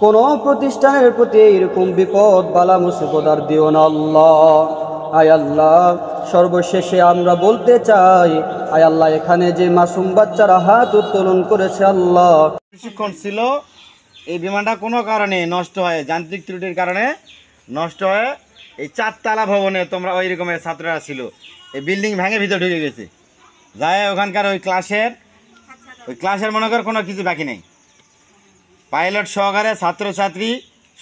কোন প্রতিষ্ঠানের প্রতি এরকম বিপদ বালা মুসিবত আর দিও না আল্লাহ। আয় আল্লাহ, সর্বশেষে আমরা বলতে চাই, আয় আল্লাহ, এখানে যে মাসুম বাচ্চারা হাত উত্তোলন করেছে আল্লাহ, প্রশিক্ষণ ছিল, এই বিমানটা কোনো কারণে নষ্ট হয়, যান্ত্রিক ত্রুটির কারণে নষ্ট হয়ে এই 4 তলা ভবনে তোমরা ওই রকমের ছাত্ররা ছিল, এই বিল্ডিং ভেঙে ভিতরে ঢুকে গেছে, যায় ওখানকার ওই ক্লাসের মনে কর কোনো কিছু বাকি নেই, পাইলট সহকারে ছাত্রছাত্রী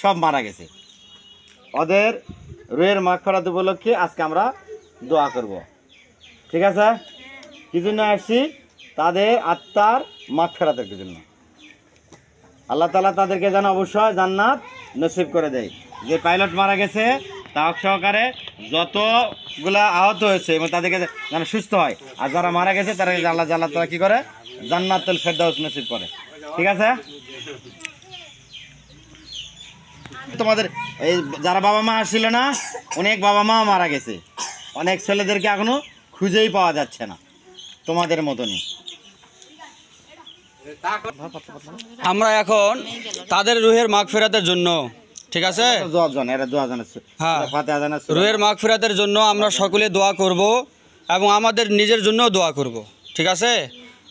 সব মারা গেছে। ওদের রুহের মাগফিরাত উপলক্ষে আজকে আমরা দোয়া করব, ঠিক আছে? কি জন্য আসছি? তাদের আত্মার মাগফিরাতের জন্য। আল্লাহ তাআলা তাদেরকে যেন অবশ্যই জান্নাত নসিব করে দেয়। যে পাইলট মারা গেছে তা সহকারে যতগুলা আহত হয়েছে এবং তাদেরকে যেন সুস্থ হয়, আর যারা মারা গেছে তারা আল্লাহ তাআলা কি করে? জান্নাতুল ফেরদাউস নসিব করে, ঠিক আছে? তোমাদের এই যারা বাবা মা আসছিল না, অনেক বাবা মা মারা গেছে, অনেক ছেলেদেরকে এখনো খুঁজেই পাওয়া যাচ্ছে না, তোমাদের মতনই। আমরা এখন তাদের রুহের মাগফিরাতের জন্য, ঠিক আছে, হ্যাঁ, রুহের মাগফিরাতের জন্য আমরা সকলে দোয়া করব এবং আমাদের নিজের জন্য দোয়া করব, ঠিক আছে?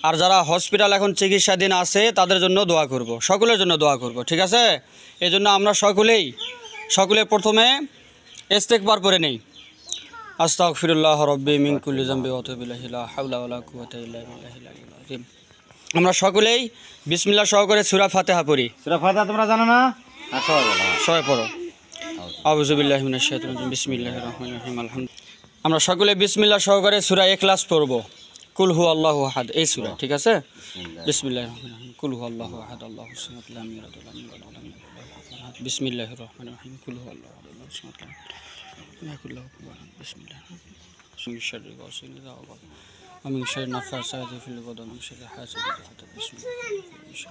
আর যারা হসপিটাল এখন চিকিৎসাধীন আছে তাদের জন্য দোয়া করব, সকলের জন্য দোয়া করব, ঠিক আছে? এই জন্য আমরা সকলে প্রথমে ইস্তেগফার করে নেই। আস্তাগফিরুল্লাহ রাব্বি মিন কুল্লি যামবি ওয়া আতুবু ইলাইহি লা হাওলা ওয়া লা কুওয়াতা ইল্লা বিল্লাহিল আলিয়্যিল আযীম। আমরা সকলেই বিসমিল্লাহ সহকারে সূরা ফাতিহা পড়ি। সূরা ফাতিহা তোমরা জানো না? সবাই পড়ো। আউযু বিল্লাহি মিনাশ শাইতানির রাজিম, বিসমিল্লাহির রহমানির রহিম, আলহামদুলিল্লাহ। আমরা সকলে বিসমিল্লাহ সহকারে সূরা ইখলাস পড়ব, কুল হু আল্লাহু আহাদ, এই সূরা, ঠিক আছে? বিসমিল্লাহির রহমানির রহিম, কুল হু আল্লাহু আহাদ আল্লাহুস সামাদ লাম ইয়ালিদ ওয়া লাম ইউলাদ ওয়া লাম ইয়াকুল লাহু কুফুওয়ান আহাদ। বিসমিল্লাহির রহমানির রহিম, কুল হু আল্লাহু আহাদ আল্লাহুস সামাদ লাম ইয়াকুল লাহু কুফুওয়ান আহাদ। বিসমিল্লাহির রহমানির রহিম, মিন শাররি গাসিকিন ইযা ওয়াকাব ওয়া মিন শাররি নাফাসাতি ফিল উকাদ ওয়া মিন শাররি হাসিদিন ইযা হাসাদ। বিসমিল্লাহির রহমানির রহিম।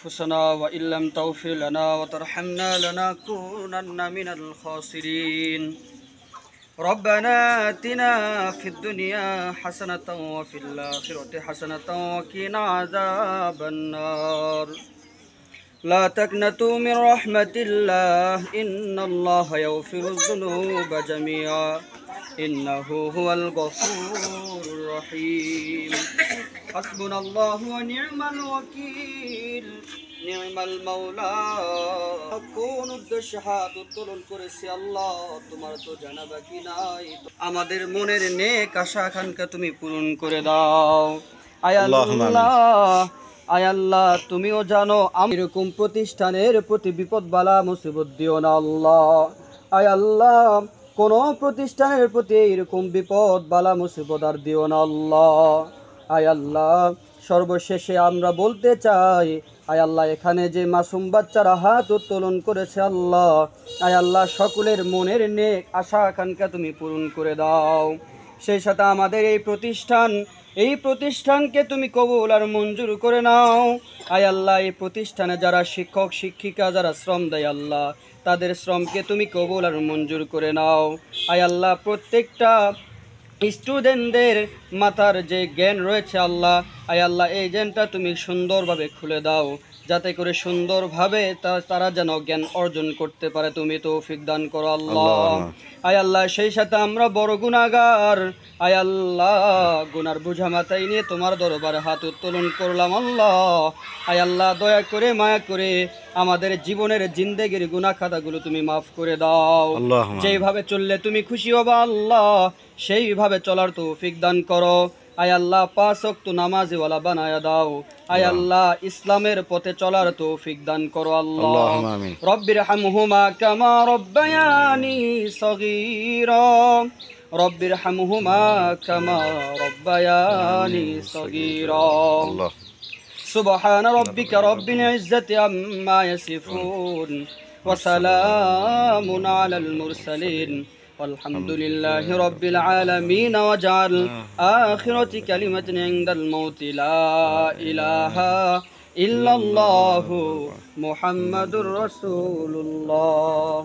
أنفسنا وإن لم تغفر لنا وترحمنا لنكونن من الخاسرين. ربنا آتنا في الدنيا حسنة وفي الآخرة حسنة وقنا عذاب النار. لا تقنطوا من رحمة الله إن الله يغفر الذنوب جميعا إنه هو الغفور الرحيم. حسبنا الله ونعم الوكيل نعم المولى. কোন উদ্দেশ্যে হাত উত্তোলন করেছি আল্লাহ তোমার তো জানা বাকি নাই। আমাদের মনের নেক আশা আকাঙ্ক্ষা তুমি পূরণ করে দাও। আয় আল্লাহ, তুমিও জানো এরকম প্রতিষ্ঠানের প্রতি বিপদ বালা মুসিবত দিও না আল্লাহ। আয় আল্লাহ, কোন প্রতিষ্ঠানের প্রতি এরকম বিপদ বালা মুসিবত আর দিও না আল্লাহ। আয় আল্লাহ, সর্বশেষে আমরা বলতে চাই, আয় আল্লাহ, এখানে যে মাসুম বাচ্চারা হাত উত্তোলন করেছে আল্লাহ, আয় আল্লাহ, সকলের মনের নেক আশা আকাঙ্ক্ষা তুমি পূরণ করে দাও। সেই সাথে আমাদের এই প্রতিষ্ঠানকে তুমি কবুল আর মঞ্জুর করে নাও। আয় আল্লাহ, এই প্রতিষ্ঠানে যারা শিক্ষক শিক্ষিকা যারা শ্রম দেয় আল্লাহ, তাদের শ্রমকে তুমি কবুল আর মঞ্জুর করে নাও। আয় আল্লাহ, প্রত্যেকটা স্টুডেন্টদের মাথার যে জ্ঞান রয়েছে আল্লাহ, আয় আল্লাহ, এই জ্ঞানটা তুমি সুন্দরভাবে খুলে দাও, যাতে করে সুন্দরভাবে তারা যেন জ্ঞান অর্জন করতে পারে। তুমি তৌফিক দান করো আল্লাহ। আয় আল্লাহ, সেই সাথে আমরা বড় গুনাহগার, আয় আল্লাহ, গুনার বোঝা মাথায় নিয়ে তোমার দরবারে হাত উত্তোলন করলাম আল্লাহ। আয় আল্লাহ, দয়া করে মায়া করে আমাদের জীবনের জিন্দেগির গুনাহ খাতাগুলো তুমি মাফ করে দাও। যেইভাবে চললে তুমি খুশি হবা আল্লাহ, সেইভাবে চলার তৌফিক দান করো। আয় আল্লাহ, 5 ওয়াক্ত নামাজি ওয়ালা বানায়া দাও। আয় আল্লাহ, ইসলামের পথে চলার তৌফিক দান করো আল্লাহ। রব্বির হামহুমা কামা রব্বায়ানি সগীরা, রব্বির হামহুমা কামা রব্বায়ানি সগীরা। সুবহান রাব্বিকা রাব্বিল ইজ্জাতি আম্মা ইয়াসিফুন ওয়া সালামুন আলাল মুরসালিন والحمد لله رب العالمين. واجعل آخرة كلمة عند الموت لا إله إلا الله محمد رسول الله.